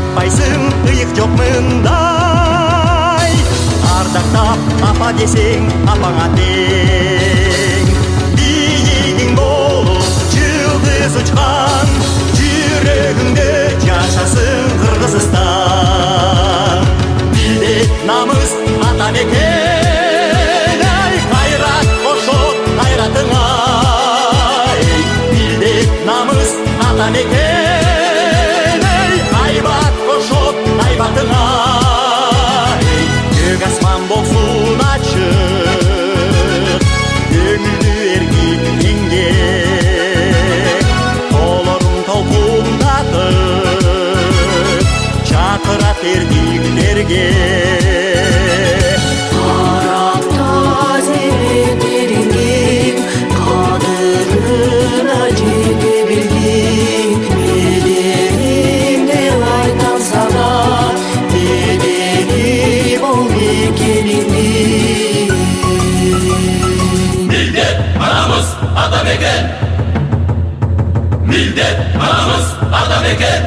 таппайсың ыйык жок мындай. Ардактап апа десең апаңа тең. Биигиң болуп жылдыз учкан, жүрөгүңдө жашасын Кыргызстан. Милдет намыс ата мекен, ай кайрат кошот кайратыңа. Милдет намыс ата мекен, ай айбат кошот айбатыңа. Көк асман болсун ачык, көңүлдү эргит эмгек, тоолорун толкундатып чакырат эрдиктерге. Арапта зерендериңин кадырына жете билдик. Медериңде айтам сага, медени бол мекениңди. Millet anamız adam eken. Millet anamız adam eken.